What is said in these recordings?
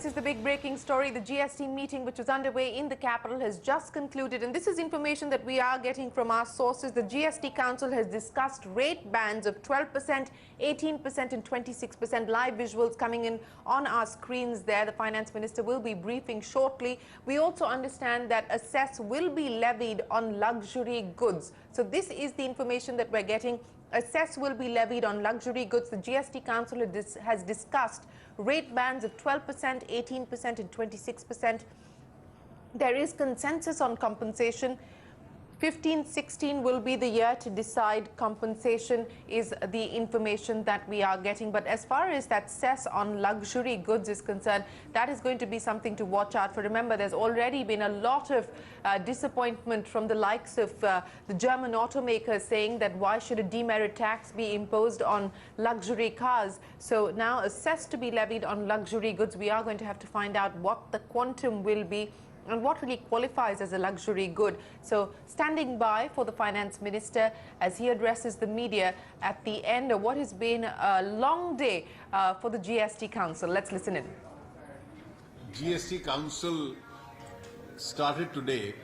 this is the big breaking story. The GST meeting, which was underway in the capital, has just concluded, and this is information that we are getting from our sources. The GST Council has discussed rate bands of 12%, 18% and 26%. Live visuals coming in on our screens there. The Finance Minister will be briefing shortly. We also understand that a cess will be levied on luxury goods. So this is the information that we're getting. A cess will be levied on luxury goods. The GST Council has discussed rate bands of 12%, 18% and 26%. There is consensus on compensation. 15-16 will be the year to decide compensation, is the information that we are getting. But as far as that cess on luxury goods is concerned, that is going to be something to watch out for. Remember, there's already been a lot of disappointment from the likes of the German automakers saying that why should a demerit tax be imposed on luxury cars. So now a cess to be levied on luxury goods. We are going to have to find out what the quantum will be and what really qualifies as a luxury good. So standing by for the Finance Minister as he addresses the media at the end of what has been a long day for the GST Council. Let's listen in. GST Council started today.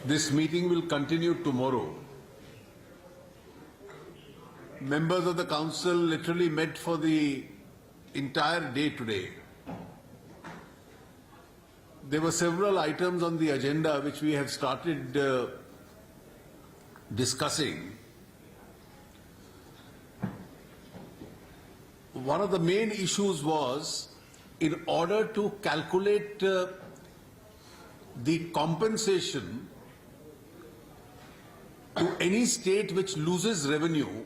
This meeting will continue tomorrow. Members of the Council literally met for the entire day today. There were several items on the agenda which we have started discussing. One of the main issues was, in order to calculate the compensation to any state which loses revenue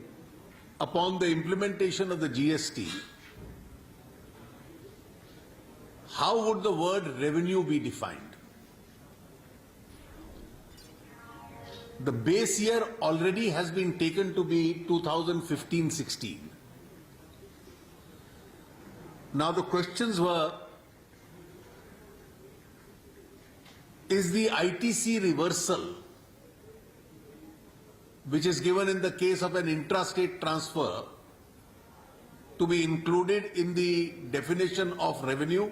upon the implementation of the GST, how would the word revenue be defined? The base year already has been taken to be 2015-16. Now the questions were, is the ITC reversal, which is given in the case of an intrastate transfer, to be included in the definition of revenue?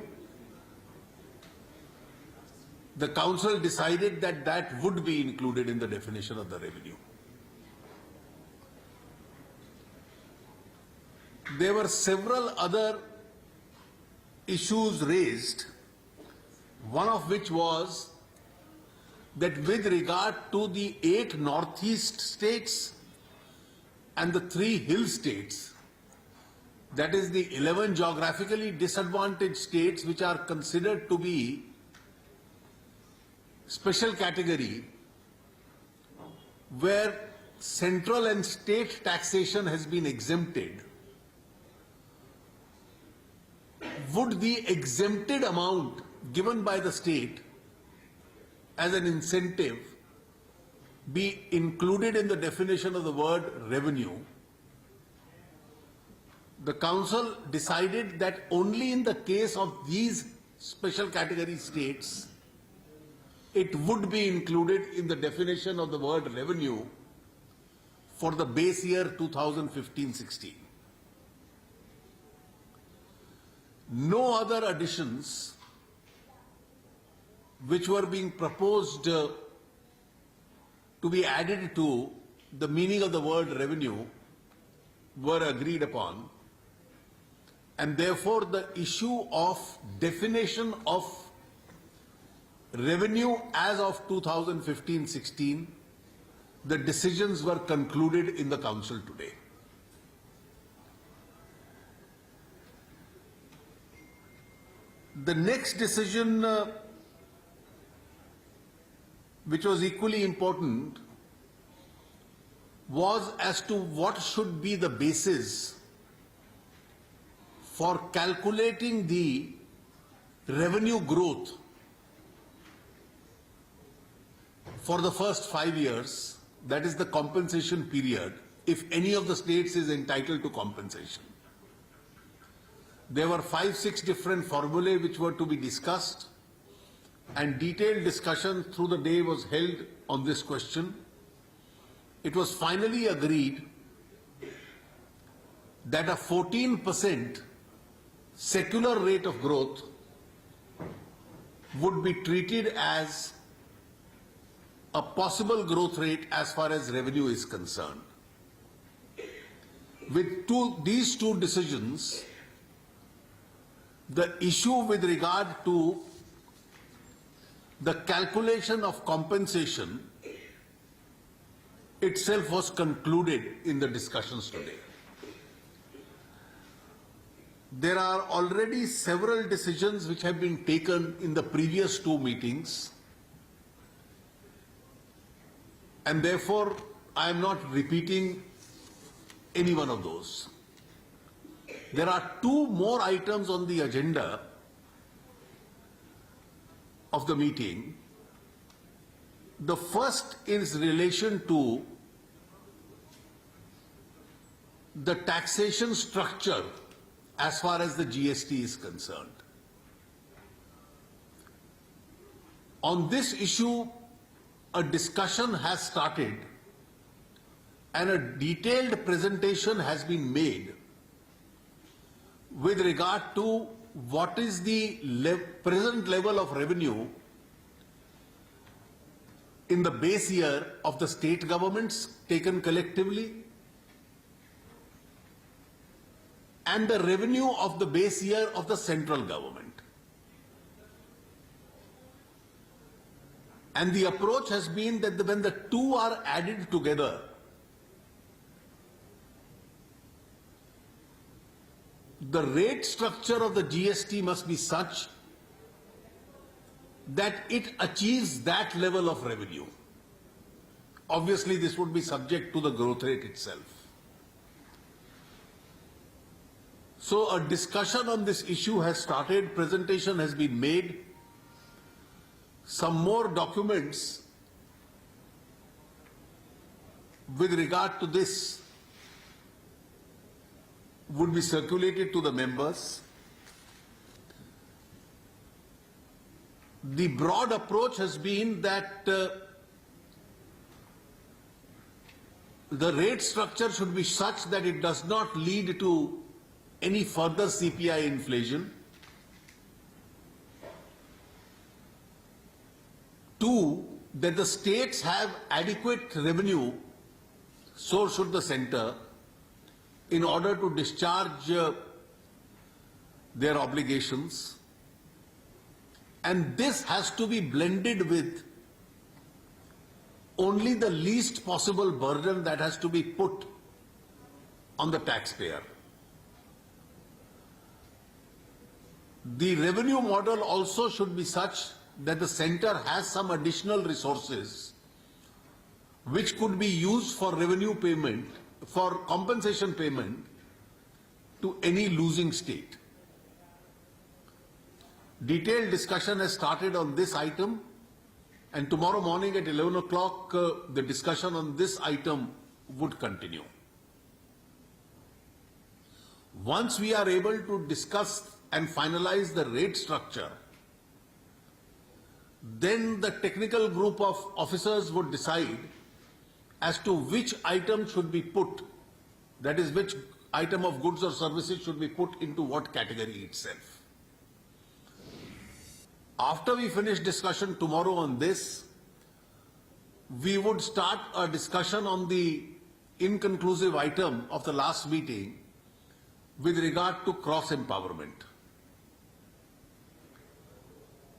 The Council decided that that would be included in the definition of the revenue. There were several other issues raised, one of which was that with regard to the 8 northeast states and the 3 hill states, that is the 11 geographically disadvantaged states which are considered to be special category, where central and state taxation has been exempted, would the exempted amount given by the state as an incentive be included in the definition of the word revenue? The Council decided that only in the case of these special category states it would be included in the definition of the word revenue for the base year 2015-16. No other additions which were being proposed to be added to the meaning of the word revenue were agreed upon, and therefore the issue of definition of revenue as of 2015-16, the decisions were concluded in the Council today. The next decision, which was equally important, was as to what should be the basis for calculating the revenue growth for the first 5 years, that is the compensation period, if any of the states is entitled to compensation. There were 5-6 different formulae which were to be discussed, and detailed discussion through the day was held on this question. It was finally agreed that a 14% secular rate of growth would be treated as a possible growth rate as far as revenue is concerned. With these two decisions, the issue with regard to the calculation of compensation itself was concluded in the discussions today. There are already several decisions which have been taken in the previous two meetings, and therefore I am not repeating any one of those. There are two more items on the agenda of the meeting. The first is relation to the taxation structure as far as the GST is concerned. On this issue, a discussion has started and a detailed presentation has been made with regard to what is the present level of revenue in the base year of the state governments taken collectively and the revenue of the base year of the central government. And the approach has been that when the two are added together, the rate structure of the GST must be such that it achieves that level of revenue. Obviously, this would be subject to the growth rate itself. So a discussion on this issue has started, presentation has been made. Some more documents with regard to this would be circulated to the members. The broad approach has been that the rate structure should be such that it does not lead to any further CPI inflation. Two, that the states have adequate revenue, so should the center, in order to discharge their obligations. And this has to be blended with only the least possible burden that has to be put on the taxpayer. The revenue model also should be such that the center has some additional resources which could be used for revenue payment, for compensation payment to any losing state. Detailed discussion has started on this item, and tomorrow morning at 11 o'clock the discussion on this item would continue. Once we are able to discuss and finalize the rate structure, then the technical group of officers would decide as to which item should be put, that is, which item of goods or services should be put into what category itself. After we finish discussion tomorrow on this, we would start a discussion on the inconclusive item of the last meeting with regard to cross-empowerment.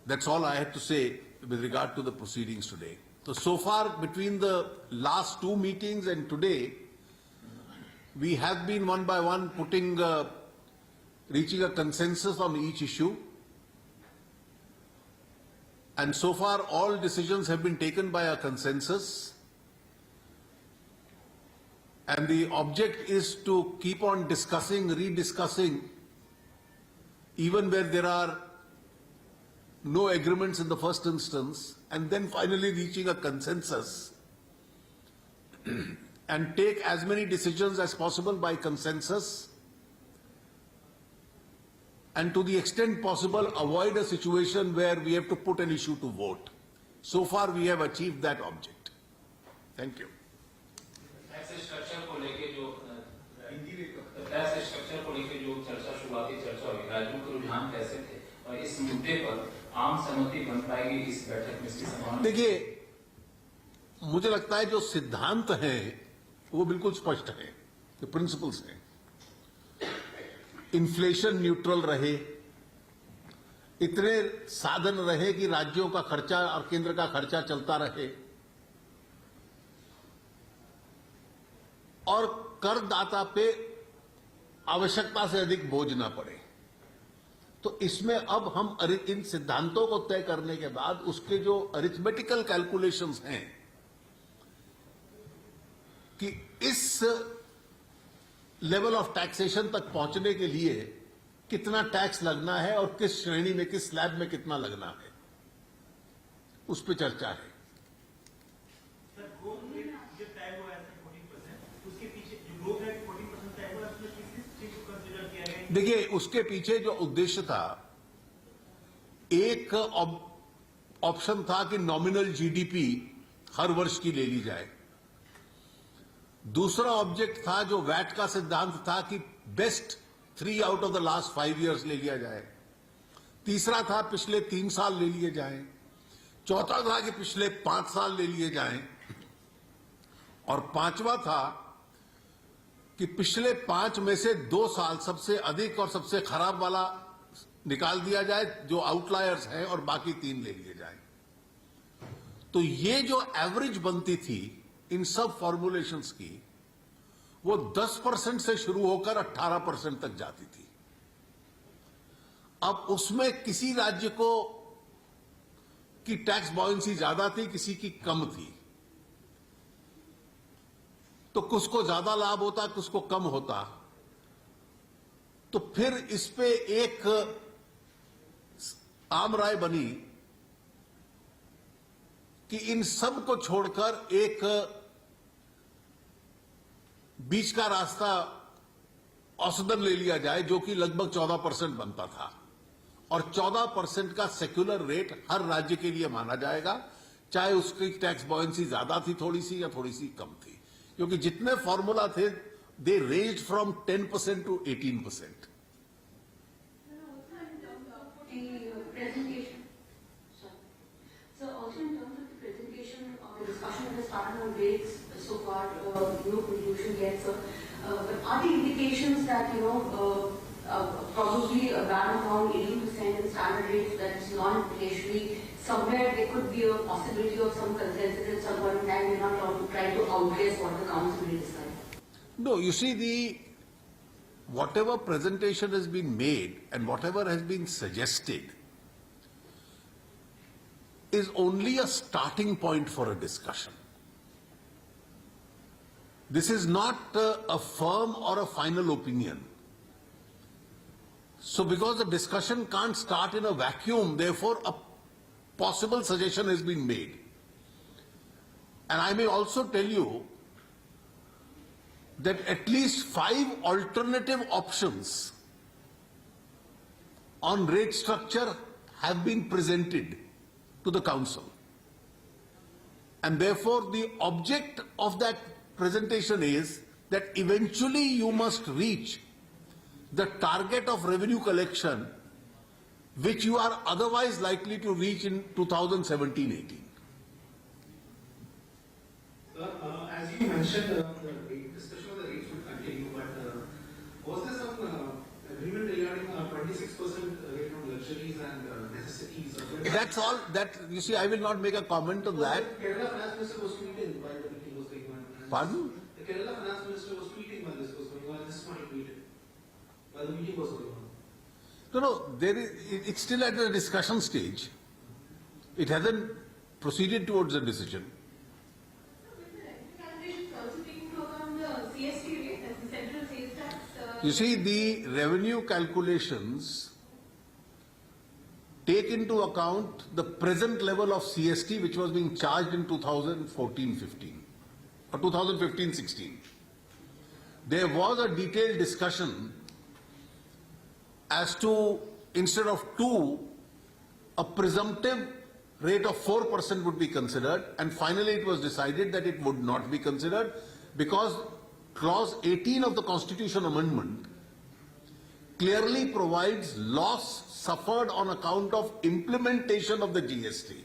That's all I had to say with regard to the proceedings today. So far, between the last two meetings and today, we have been one by one reaching a consensus on each issue. And so far, all decisions have been taken by a consensus. And the object is to keep on discussing, rediscussing, even where there are no agreements in the first instance, and then finally reaching a consensus and take as many decisions as possible by consensus, and to the extent possible avoid a situation where we have to put an issue to vote. So far we have achieved that object. Thank you. Tax structure को लेके जो चर्चा शुरू शुरुआती चर्चा हुई, राज्यों के रुझान कैसे थे और इस मुद्दे पर आम सहमति बन पाएगी इस बैठक में, इसकी संभावना? देखिए, मुझे लगता है जो सिद्धांत है वो बिल्कुल स्पष्ट है, जो प्रिंसिपल्स हैं, इन्फ्लेशन न्यूट्रल रहे, इतने साधन रहे कि राज्यों का खर्चा और केंद्र का खर्चा चलता रहे, और करदाता पे आवश्यकता से अधिक बोझ ना पड़े। तो इसमें अब हम इन सिद्धांतों को तय करने के बाद उसके जो अरिथमेटिकल कैलकुलेशंस हैं कि इस लेवल ऑफ टैक्सेशन तक पहुंचने के लिए कितना टैक्स लगना है और किस श्रेणी में, किस स्लैब में कितना लगना है, उस पर चर्चा है। देखिए, उसके पीछे जो उद्देश्य था, एक ऑप्शन था कि नॉमिनल जीडीपी हर वर्ष की ले ली जाए। दूसरा ऑब्जेक्ट था जो वैट का सिद्धांत था कि best 3 out of the last 5 years ले लिया जाए। तीसरा था पिछले 3 साल ले लिए जाएं। चौथा था कि पिछले 5 साल ले लिए जाएं। और पांचवा था कि पिछले 5 में से 2 साल सबसे अधिक और सबसे खराब वाला निकाल दिया जाए, जो आउटलायर्स हैं, और बाकी 3 ले लिए जाएं। तो ये जो एवरेज बनती थी इन सब फॉर्मुलेशंस की, वो 10% से शुरू होकर 18% तक जाती थी। अब उसमें किसी राज्य को की टैक्स बॉयंसी ज्यादा थी, किसी की कम थी, तो कुछ को ज्यादा लाभ होता, कुछ को कम होता। तो फिर इस पे एक आम राय बनी कि इन सब को छोड़कर एक बीच का रास्ता औसतन ले लिया जाए, जो कि लगभग 14% बनता था, और 14% का सेक्युलर रेट हर राज्य के लिए माना जाएगा, चाहे उसकी टैक्स बॉयंसी ज्यादा थी थोड़ी सी या थोड़ी सी कम थी, क्योंकि जितने फॉर्मूला थे दे range from 10% to 18%. So far, no conclusion yet, sir. But are the indications that, probably a ban around 18% in standard rates that is non-inflationary, somewhere there could be a possibility of some consensus at some point in time? We're not trying to outguess what the council will decide. No, you see, whatever presentation has been made and whatever has been suggested is only a starting point for a discussion. This is not a firm or a final opinion. So because the discussion can't start in a vacuum, therefore a possible suggestion has been made. And I may also tell you that at least 5 alternative options on rate structure have been presented to the council. And therefore the object of that presentation is that eventually you must reach the target of revenue collection which you are otherwise likely to reach in 2017-18. Sir, as you mentioned, the discussion of the rates will continue, but was there some agreement regarding 26% rate on luxuries and necessities? That's all. That, you see, I will not make a comment on that. The Kerala Finance Minister was tweeting while the meeting was going on. Pardon? The Kerala Finance Minister was tweeting while this was going on. This is what he tweeted while the meeting was going on. No, it's still at the discussion stage. It hasn't proceeded towards a decision. You see, the revenue calculations take into account the present level of CST which was being charged in 2014-15 or 2015-16. There was a detailed discussion as to, instead of 2, a presumptive rate of 4% would be considered, and finally it was decided that it would not be considered because clause 18 of the Constitution Amendment clearly provides loss suffered on account of implementation of the GST.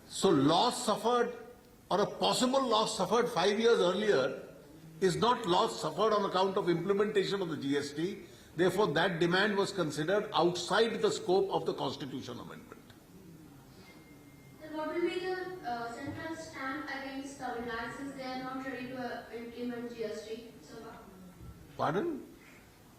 So loss suffered or a possible loss suffered 5 years earlier is not loss suffered on account of implementation of the GST. Therefore, that demand was considered outside the scope of the Constitution amendment. Then what will be the central stand against Tamil Nadu since they are not ready to implement GST so far? Pardon?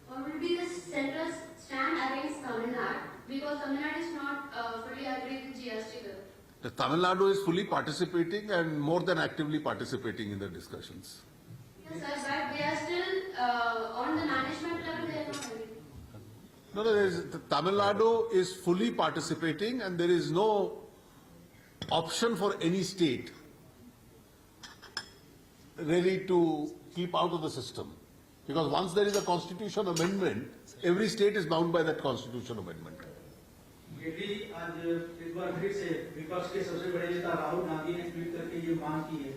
What will be the central stand against Tamil Nadu because Tamil Nadu is not fully agreed with GST bill? The Tamil Nadu is fully participating and more than actively participating in the discussions. Yes, sir, but they are still on the management level. They are not ready. No, the Tamil Nadu is fully participating and there is no option for any state really to keep out of the system. Because once there is a constitution amendment, every state is bound by that constitution amendment. Jaitley आज एक बार फिर से विपक्ष के सबसे बड़े नेता राहुल गांधी ने ट्वीट करके ये मांग की है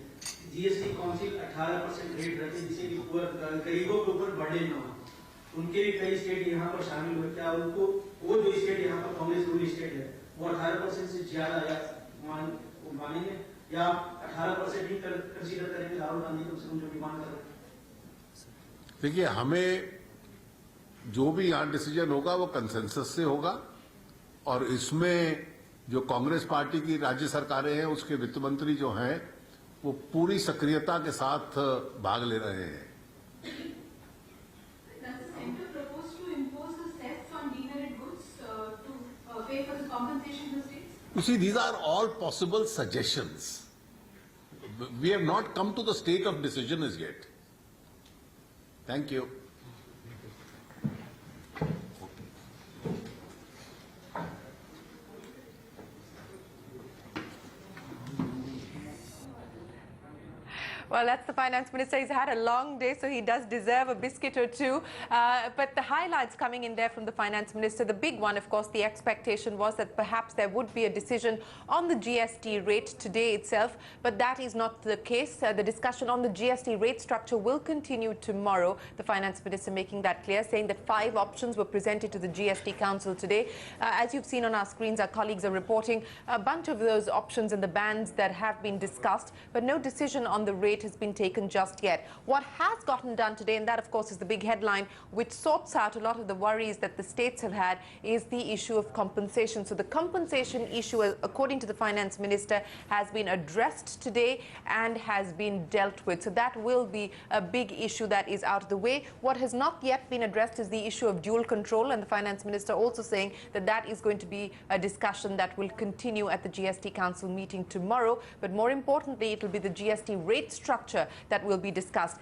जीएसटी काउंसिल 18% रेट रखे जिससे कि गरीबों के ऊपर बर्डन न हो उनके भी कई स्टेट यहाँ पर शामिल हुए क्या उनको वो जो स्टेट यहाँ पर कांग्रेस रूल स्टेट है वो 18% से ज्यादा या मानेंगे या 18% ही कंसीडर करेंगे राहुल गांधी कम से कम जो डिमांड कर रहे हैं? देखिए, हमें जो भी यहाँ डिसीजन होगा वो कंसेंसस से होगा और इसमें जो कांग्रेस पार्टी की राज्य सरकारें हैं उसके वित्त मंत्री जो हैं वो पूरी सक्रियता के साथ भाग ले रहे हैं. Does the centre propose to impose a cess on demerit goods to pay for the compensation to the states? You see, these are all possible suggestions. We have not come to the state of decision as yet. Thank you. Well, that's the finance minister. He's had a long day, so he does deserve a biscuit or two. But the highlights coming in there from the finance minister, the big one, of course, the expectation was that perhaps there would be a decision on the GST rate today itself, but that is not the case. The discussion on the GST rate structure will continue tomorrow. The finance minister making that clear, saying that 5 options were presented to the GST Council today. As you've seen on our screens, our colleagues are reporting a bunch of those options and the bands that have been discussed, but no decision on the rate has been taken just yet. What has gotten done today, and that of course is the big headline which sorts out a lot of the worries that the states have had, is the issue of compensation. So the compensation issue, according to the finance minister, has been addressed today and has been dealt with. So that will be a big issue that is out of the way. What has not yet been addressed is the issue of dual control, and the finance minister also saying that that is going to be a discussion that will continue at the GST Council meeting tomorrow. But more importantly, it will be the GST rate structure that will be discussed.